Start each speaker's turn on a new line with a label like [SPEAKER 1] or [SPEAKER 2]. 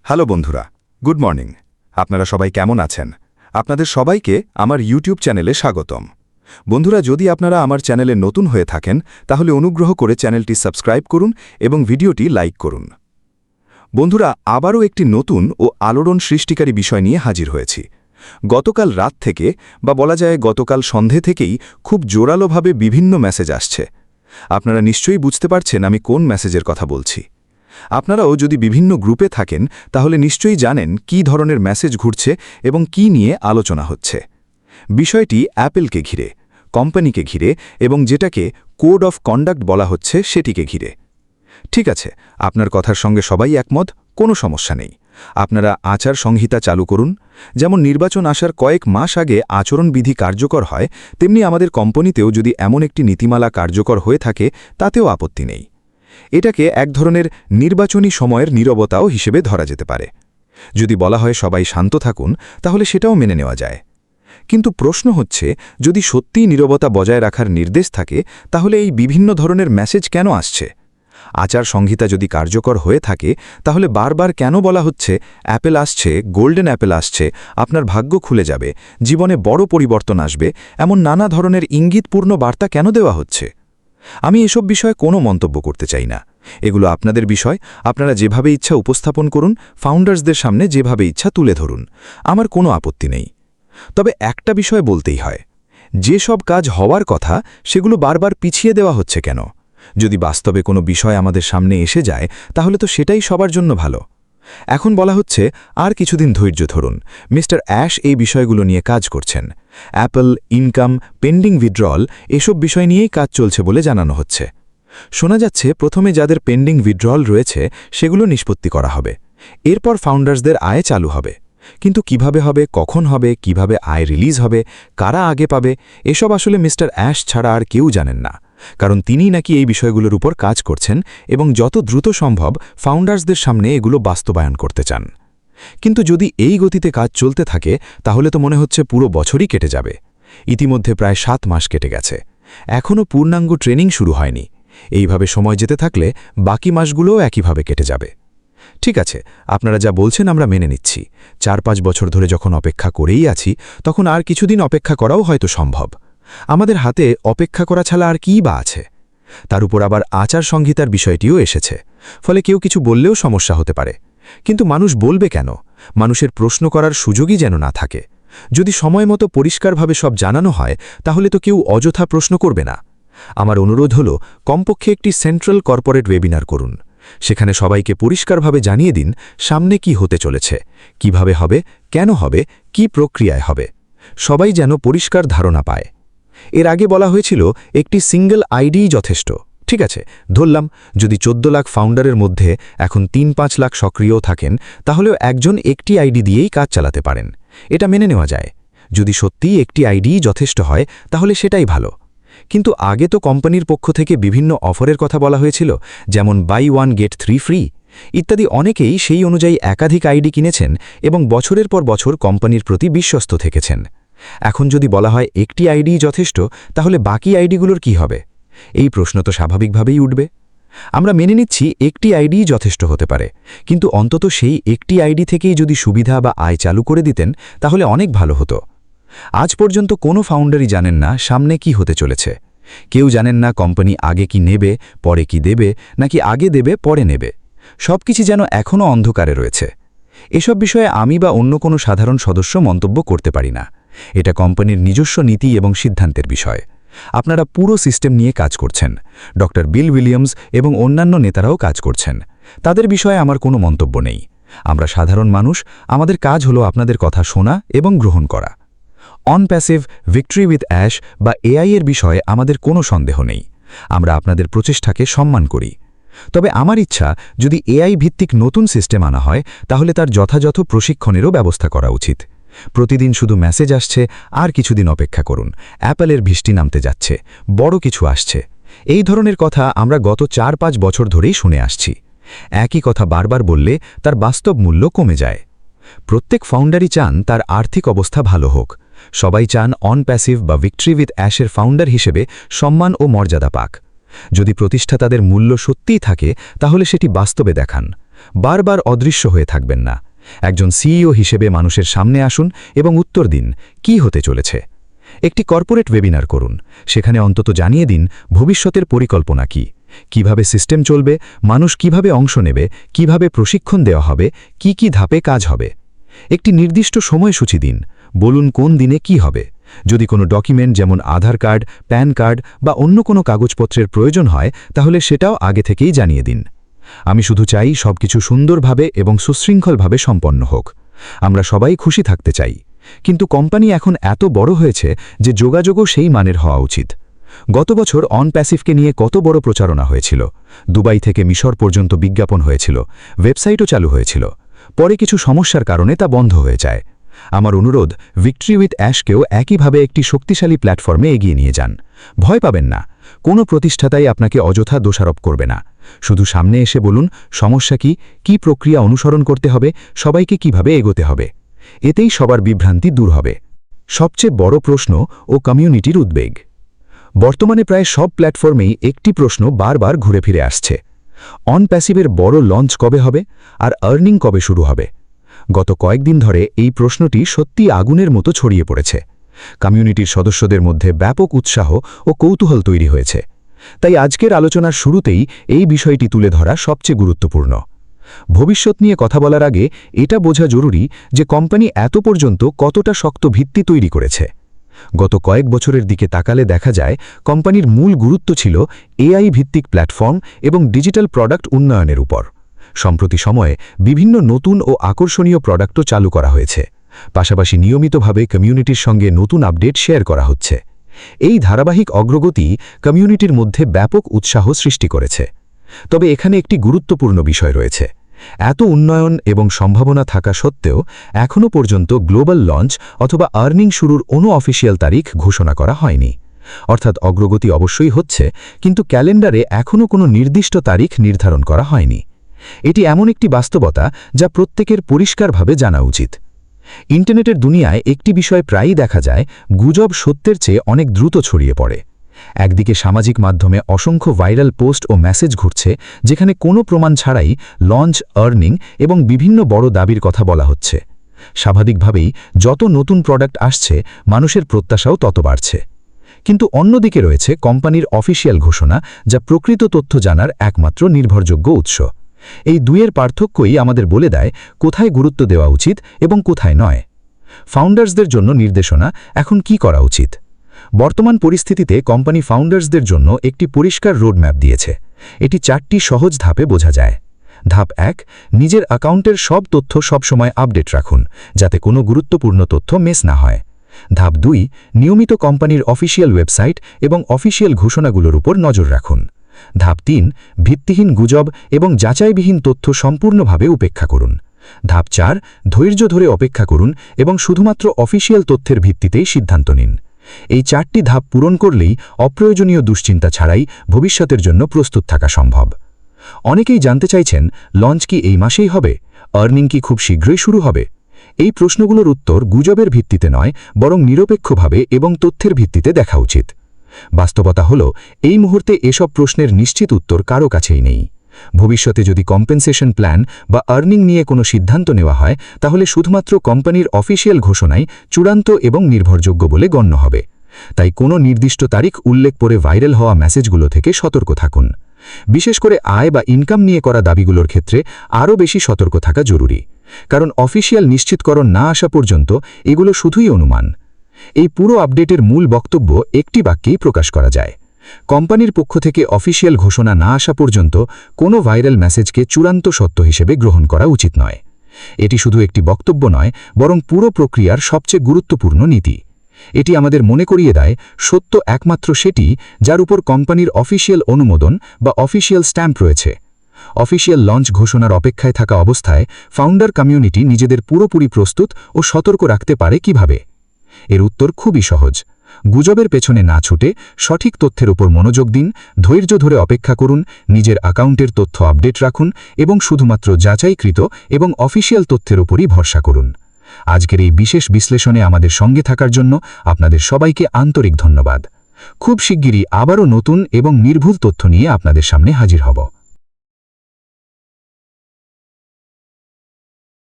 [SPEAKER 1] Hello বন্ধুরা, good morning. আপনারা সবাই কেমন আছেন? আপনাদের সবাইকে আমার ইউটিউব চ্যানেলে স্বাগতম। বন্ধুরা, যদি আপনারা আমার চ্যানেলে নতুন হয়ে থাকেন তাহলে অনুগ্রহ করে চ্যানেলটি সাবস্ক্রাইব করুন এবং ভিডিওটি লাইক করুন। বন্ধুরা, আবারও একটি নতুন ও আলোড়ন সৃষ্টিকারী বিষয় নিয়ে হাজির হয়েছি। গতকাল রাত থেকে বা বলা যায় গতকাল সন্ধে থেকেই খুব জোরালোভাবে বিভিন্ন মেসেজ আসছে। আপনারা নিশ্চয়ই বুঝতে পারছেন আমি কোন মেসেজের কথা বলছি। আপনারাও যদি বিভিন্ন গ্রুপে থাকেন তাহলে নিশ্চয়ই জানেন কী ধরনের মেসেজ ঘুরছে এবং কী নিয়ে আলোচনা হচ্ছে। বিষয়টি অ্যাপেলকে ঘিরে, কোম্পানিকে ঘিরে এবং যেটাকে কোড অফ কন্ডাক্ট বলা হচ্ছে সেটিকে ঘিরে। ঠিক আছে, আপনার কথার সঙ্গে সবাই একমত, কোনো সমস্যা নেই। আপনারা আচার সংহিতা চালু করুন। যেমন নির্বাচন আসার কয়েক মাস আগে আচরণবিধি কার্যকর হয়, তেমনি আমাদের কোম্পানিতেও যদি এমন একটি নীতিমালা কার্যকর হয়ে থাকে তাতেও আপত্তি নেই। এটাকে এক ধরনের নির্বাচনী সময়ের নীরবতাও হিসেবে ধরা যেতে পারে। যদি বলা হয় সবাই শান্ত থাকুন তাহলে সেটাও মেনে নেওয়া যায়। কিন্তু প্রশ্ন হচ্ছে, যদি সত্যিই নীরবতা বজায় রাখার নির্দেশ থাকে তাহলে এই বিভিন্ন ধরনের মেসেজ কেন আসছে? আচার সংহিতা যদি কার্যকর হয়ে থাকে তাহলে বারবার কেন বলা হচ্ছে অ্যাপেল আসছে, গোল্ডেন অ্যাপেল আসছে, আপনার ভাগ্য খুলে যাবে, জীবনে বড় পরিবর্তন আসবে, এমন নানা ধরনের ইঙ্গিতপূর্ণ বার্তা কেন দেওয়া হচ্ছে? আমি এসব বিষয়ে কোনো মন্তব্য করতে চাই না। এগুলো আপনাদের বিষয়, আপনারা যেভাবে ইচ্ছা উপস্থাপন করুন, ফাউন্ডার্সদের সামনে যেভাবে ইচ্ছা তুলে ধরুন, আমার কোনো আপত্তি নেই। তবে একটা বিষয় বলতেই হয়, যেসব কাজ হওয়ার কথা সেগুলো বারবার পিছিয়ে দেওয়া হচ্ছে কেন? যদি বাস্তবে কোনো বিষয় আমাদের সামনে এসে যায় তাহলে তো সেটাই সবার জন্য ভালো। এখন বলা হচ্ছে আর কিছুদিন ধৈর্য ধরুন, মিস্টার অ্যাশ এই বিষয়গুলো নিয়ে কাজ করছেন। অ্যাপল, ইনকাম, পেন্ডিং উইথড্রল এসব বিষয় নিয়েই কাজ চলছে বলে জানানো হচ্ছে। শোনা যাচ্ছে প্রথমে যাদের পেন্ডিং উইথড্রল রয়েছে সেগুলো নিষ্পত্তি করা হবে, এরপর ফাউন্ডার্সদের আয় চালু হবে। কিন্তু কিভাবে হবে, কখন হবে, কিভাবে আয় রিলিজ হবে, কারা আগে পাবে, এসব আসলে মিস্টার অ্যাশ ছাড়া আর কেউ জানেন না। কারণ তিনিই নাকি এই বিষয়গুলোর উপর কাজ করছেন এবং যত দ্রুত সম্ভব ফাউন্ডার্সদের সামনে এগুলো বাস্তবায়ন করতে চান। কিন্তু যদি এই গতিতে কাজ চলতে থাকে তাহলে তো মনে হচ্ছে পুরো বছরই কেটে যাবে। ইতিমধ্যে প্রায় 7 মাস কেটে গেছে, এখনও পূর্ণাঙ্গ ট্রেনিং শুরু হয়নি। এইভাবে সময় যেতে থাকলে বাকি মাসগুলোও একইভাবে কেটে যাবে। ঠিক আছে, আপনারা যা বলছেন আমরা মেনে নিচ্ছি। 4-5 বছর ধরে যখন অপেক্ষা করেই আছি তখন আর কিছুদিন অপেক্ষা করাও হয়তো সম্ভব। আমাদের হাতে অপেক্ষা করা ছাড়া আর কী বা আছে? তার উপর আবার আচার সংহিতার বিষয়টিও এসেছে, ফলে কেউ কিছু বললেও সমস্যা হতে পারে। কিন্তু মানুষ বলবে কেন? মানুষের প্রশ্ন করার সুযোগই যেন না থাকে। যদি সময় মতো পরিষ্কারভাবে সব জানানো হয় তাহলে তো কেউ অযথা প্রশ্ন করবে না। আমার অনুরোধ হল, কমপক্ষে একটি সেন্ট্রাল কর্পোরেট ওয়েবিনার করুন। সেখানে সবাইকে পরিষ্কারভাবে জানিয়ে দিন সামনে কি হতে চলেছে, কিভাবে হবে, কেন হবে, কি প্রক্রিয়ায় হবে। সবাই যেন পরিষ্কার ধারণা পায়। এর আগে বলা হয়েছিল একটি সিঙ্গল আইডিই যথেষ্ট। ঠিক আছে, ধরলাম যদি 14 লাখ ফাউন্ডারের মধ্যে এখন 3-5 লাখ সক্রিয় থাকেন তাহলেও একজন একটি আইডি দিয়েই কাজ চালাতে পারেন, এটা মেনে নেওয়া যায়। যদি সত্যিই একটি আইডিই যথেষ্ট হয় তাহলে সেটাই ভালো। কিন্তু আগে তো কোম্পানির পক্ষ থেকে বিভিন্ন অফারের কথা বলা হয়েছিল, যেমন বাই 1 গেট 3 ফ্রি ইত্যাদি। অনেকেই সেই অনুযায়ী একাধিক আইডি কিনেছেন এবং বছরের পর বছর কোম্পানির প্রতি বিশ্বস্ত থেকেছেন। এখন যদি বলা হয় একটি আইডি যথেষ্ট, তাহলে বাকি আইডিগুলোর কি হবে? এই প্রশ্ন তো স্বাভাবিকভাবেই উঠবে। আমরা মেনে নিচ্ছি একটি আইডি যথেষ্ট হতে পারে, কিন্তু অন্তত সেই একটি আইডি থেকেই যদি সুবিধা বা আয় চালু করে দিতেন তাহলে অনেক ভালো হতো। আজ পর্যন্ত কোনো ফাউন্ডারই জানেন না সামনে কি হতে চলেছে। কেউ জানেন না কোম্পানি আগে কি নেবে, পরে কি দেবে, নাকি আগে দেবে পরে নেবে। সবকিছু যেন এখনও অন্ধকারে রয়েছে। এসব বিষয়ে আমি বা অন্য কোনো সাধারণ সদস্য মন্তব্য করতে পারি না। এটা কোম্পানির নিজস্ব নীতি এবং সিদ্ধান্তের বিষয়। আপনারা পুরো সিস্টেম নিয়ে কাজ করছেন, ডক্টর বিল উইলিয়ামস এবং অন্যান্য নেতারাও কাজ করছেন। তাদের বিষয়ে আমার কোনো মন্তব্য নেই। আমরা সাধারণ মানুষ, আমাদের কাজ হলো আপনাদের কথা শোনা এবং গ্রহণ করা। On passive victory with ash বা এআই এর বিষয়ে আমাদের কোনো সন্দেহ নেই। আমরা আপনাদের প্রচেষ্টাকে সম্মান করি। তবে আমার ইচ্ছা, যদি এআই ভিত্তিক নতুন সিস্টেম আনা হয় তাহলে তার যথাযথ প্রশিক্ষণেরও ব্যবস্থা করা উচিত। প্রতিদিন শুধু মেসেজ আসছে আর কিছুদিন অপেক্ষা করুন, অ্যাপেলের বৃষ্টি নামতে যাচ্ছে, বড় কিছু আসছে, এই ধরনের কথা আমরা গত 4-5 বছর ধরেই শুনে আসছি। একই কথা বারবার বললে তার বাস্তব মূল্য কমে যায়। প্রত্যেক ফাউন্ডারই চান তার আর্থিক অবস্থা ভালো হোক। সবাই চান অন প্যাসিভ বা ভিক্টরি উইথ অ্যাশের ফাউন্ডার হিসেবে সম্মান ও মর্যাদা পাক। যদি প্রতিষ্ঠা তাদের মূল্য সত্যিই থাকে তাহলে সেটি বাস্তবে দেখান। বারবার অদৃশ্য হয়ে থাকবেন না। একজন সিইও হিসেবে মানুষের সামনে আসুন এবং উত্তর দিন কি হতে চলেছে। একটি কর্পোরেট ওয়েবিনার করুন, সেখানে অন্তত জানিয়ে দিন ভবিষ্যতের পরিকল্পনা কি, কিভাবে সিস্টেম চলবে, মানুষ কিভাবে অংশ নেবে, কিভাবে প্রশিক্ষণ দেওয়া হবে, কি কি ধাপে কাজ হবে। একটি নির্দিষ্ট সময়সূচি দিন, বলুন কোন দিনে কি হবে। যদি কোনো ডকুমেন্ট যেমন আধার কার্ড, প্যান কার্ড বা অন্য কোনো কাগজপত্রের প্রয়োজন হয় তাহলে সেটাও আগে থেকেই জানিয়ে দিন। আমি শুধু চাই সবকিছু সুন্দরভাবে এবং সুশৃঙ্খলভাবে সম্পন্ন হোক। আমরা সবাই খুশি থাকতে চাই, কিন্তু কোম্পানি এখন এত বড় হয়েছে যে যোগাযোগও সেই মানের হওয়া উচিত। গত বছর অনপ্যাসিভকে নিয়ে কত বড় প্রচারণা হয়েছিল। দুবাই থেকে মিশর পর্যন্ত বিজ্ঞাপন হয়েছিল, ওয়েবসাইটও চালু হয়েছিল। পরে কিছু সমস্যার কারণে তা বন্ধ হয়ে যায়। আমার অনুরোধ, ভিক্টরি উইথ অ্যাশকেও একইভাবে একটি শক্তিশালী প্ল্যাটফর্মে এগিয়ে নিয়ে যান। ভয় পাবেন না, কোনো প্রতিষ্ঠাতাই আপনাকে অযথা দোষারোপ করবে না। শুধু সামনে এসে বলুন সমস্যা কি প্রক্রিয়া অনুসরণ করতে হবে, সবাইকে কিভাবে এগোতে হবে। এতেই সবার বিভ্রান্তি দূর হবে। সবচেয়ে বড় প্রশ্ন ও কমিউনিটির উদ্বেগ। বর্তমানে প্রায় সব প্ল্যাটফর্মেই একটি প্রশ্ন বারবার ঘুরে ফিরে আসছে। অনপ্যাসিভের বড় লঞ্চ কবে হবে আর আর্নিং কবে শুরু হবে? গত কয়েকদিন ধরে এই প্রশ্নটি সত্যি আগুনের মতো ছড়িয়ে পড়েছে। কমিউনিটির সদস্যদের মধ্যে ব্যাপক উৎসাহ ও কৌতূহল তৈরি হয়েছে। তাই আজকের আলোচনার শুরুতেই এই বিষয়টি তুলে ধরা সবচেয়ে গুরুত্বপূর্ণ। ভবিষ্যৎ নিয়ে কথা বলার আগে এটা বোঝা জরুরি যে কোম্পানি এত পর্যন্ত কতটা শক্ত ভিত্তি তৈরি করেছে। গত কয়েক বছরের দিকে তাকালে দেখা যায় কোম্পানির মূল গুরুত্ব ছিল এআই ভিত্তিক প্ল্যাটফর্ম এবং ডিজিটাল প্রোডাক্ট উন্নয়নের উপর। সম্প্রতি সময়ে বিভিন্ন নতুন ও আকর্ষণীয় প্রোডাক্টও চালু করা হয়েছে। পাশাপাশি নিয়মিতভাবে কমিউনিটির সঙ্গে নতুন আপডেট শেয়ার করা হচ্ছে। এই ধারাবাহিক অগ্রগতি কমিউনিটির মধ্যে ব্যাপক উৎসাহ সৃষ্টি করেছে। তবে এখানে একটি গুরুত্বপূর্ণ বিষয় রয়েছে। এত উন্নয়ন এবং সম্ভাবনা থাকা সত্ত্বেও এখনও পর্যন্ত গ্লোবাল লঞ্চ অথবা আর্নিং শুরুর অফিসিয়াল তারিখ ঘোষণা করা হয়নি। অর্থাৎ অগ্রগতি অবশ্যই হচ্ছে, কিন্তু ক্যালেন্ডারে এখনও কোনো নির্দিষ্ট তারিখ নির্ধারণ করা হয়নি। এটি এমন একটি বাস্তবতা যা প্রত্যেকের পরিষ্কারভাবে জানা উচিত। ইন্টারনেটের দুনিয়ায় একটি বিষয় প্রায়ই দেখা যায়, গুজব সত্যের চেয়ে অনেক দ্রুত ছড়িয়ে পড়ে। একদিকে সামাজিক মাধ্যমে অসংখ্য ভাইরাল পোস্ট ও মেসেজ ঘুরছে যেখানে কোনো প্রমাণ ছাড়াই লঞ্চ, আর্নিং এবং বিভিন্ন বড় দাবির কথা বলা হচ্ছে। স্বাভাবিকভাবেই যত নতুন প্রোডাক্ট আসছে মানুষের প্রত্যাশাও তত বাড়ছে। কিন্তু অন্যদিকে রয়েছে কোম্পানির অফিসিয়াল ঘোষণা, যা প্রকৃত তথ্য জানার একমাত্র নির্ভরযোগ্য উৎস। এই দুইয়ের পার্থক্যই আমাদের বলে দেয় কোথায় গুরুত্ব দেওয়া উচিত এবং কোথায় নয়। ফাউন্ডার্সদের জন্য নির্দেশনা এখন কি করা উচিত? বর্তমান পরিস্থিতিতে কোম্পানি ফাউন্ডার্সদের জন্য একটি পরিষ্কার রোডম্যাপ দিয়েছে। এটি 4টি সহজ ধাপে বোঝা যায়। ধাপ 1, নিজের অ্যাকাউন্টের সব তথ্য সবসময় আপডেট রাখুন, যাতে কোনো গুরুত্বপূর্ণ তথ্য মিস না হয়। ধাপ 2, নিয়মিত কোম্পানির অফিসিয়াল ওয়েবসাইট এবং অফিসিয়াল ঘোষণাগুলোর উপর নজর রাখুন। ধাপ 3, ভিত্তিহীন গুজব এবং যাচাইবিহীন তথ্য সম্পূর্ণভাবে উপেক্ষা করুন। ধাপ 4, ধৈর্য ধরে অপেক্ষা করুন এবং শুধুমাত্র অফিসিয়াল তথ্যের ভিত্তিতেই সিদ্ধান্ত নিন। এই 4টি ধাপ পূরণ করলেই অপ্রয়োজনীয় দুশ্চিন্তা ছাড়াই ভবিষ্যতের জন্য প্রস্তুত থাকা সম্ভব। অনেকেই জানতে চাইছেন, লঞ্চ কি এই মাসেই হবে? আর্নিং কি খুব শীঘ্রই শুরু হবে? এই প্রশ্নগুলোর উত্তর গুজবের ভিত্তিতে নয়, বরং নিরপেক্ষভাবে এবং তথ্যের ভিত্তিতে দেখা উচিত। বাস্তবতা হল, এই মুহূর্তে এসব প্রশ্নের নিশ্চিত উত্তর কারো কাছেই নেই। ভবিষ্যতে যদি কম্পেনসেশন প্ল্যান বা আর্নিং নিয়ে কোনো সিদ্ধান্ত নেওয়া হয় তাহলে শুধুমাত্র কোম্পানির অফিসিয়াল ঘোষণাই চূড়ান্ত এবং নির্ভরযোগ্য বলে গণ্য হবে। তাই কোনো নির্দিষ্ট তারিখ উল্লেখ করে ভাইরাল হওয়া মেসেজগুলো থেকে সতর্ক থাকুন। বিশেষ করে আয় বা ইনকাম নিয়ে করা দাবিগুলোর ক্ষেত্রে আরও বেশি সতর্ক থাকা জরুরি, কারণ অফিসিয়াল নিশ্চিতকরণ না আসা পর্যন্ত এগুলো শুধুই অনুমান। এই পুরো আপডেটের মূল বক্তব্য একটি বাক্যেই প্রকাশ করা যায়: কোম্পানির পক্ষ থেকে অফিসিয়াল ঘোষণা না আসা পর্যন্ত কোনো ভাইরাল মেসেজকে চূড়ান্ত সত্য হিসেবে গ্রহণ করা উচিত নয়। এটি শুধু একটি বক্তব্য নয়, বরং পুরো প্রক্রিয়ার সবচেয়ে গুরুত্বপূর্ণ নীতি। এটি আমাদের মনে করিয়ে দেয়, সত্য একমাত্র সেটি যার উপর কোম্পানির অফিসিয়াল অনুমোদন বা অফিসিয়াল স্ট্যাম্প রয়েছে। অফিসিয়াল লঞ্চ ঘোষণার অপেক্ষায় থাকা অবস্থায় ফাউন্ডার কমিউনিটি নিজেদের পুরোপুরি প্রস্তুত ও সতর্ক রাখতে পারে কিভাবে? এর উত্তর খুবই সহজ। গুজবের পেছনে না ছুটে সঠিক তথ্যের উপর মনোযোগ দিন, ধৈর্য ধরে অপেক্ষা করুন, নিজের অ্যাকাউন্টের তথ্য আপডেট রাখুন এবং শুধুমাত্র যাচাইকৃত এবং অফিসিয়াল তথ্যের উপরই ভরসা করুন। আজকের এই বিশেষ বিশ্লেষণে আমাদের সঙ্গে থাকার জন্য আপনাদের সবাইকে আন্তরিক ধন্যবাদ। খুব শিগগিরই আবারও নতুন এবং নির্ভুল তথ্য নিয়ে আপনাদের সামনে হাজির হব।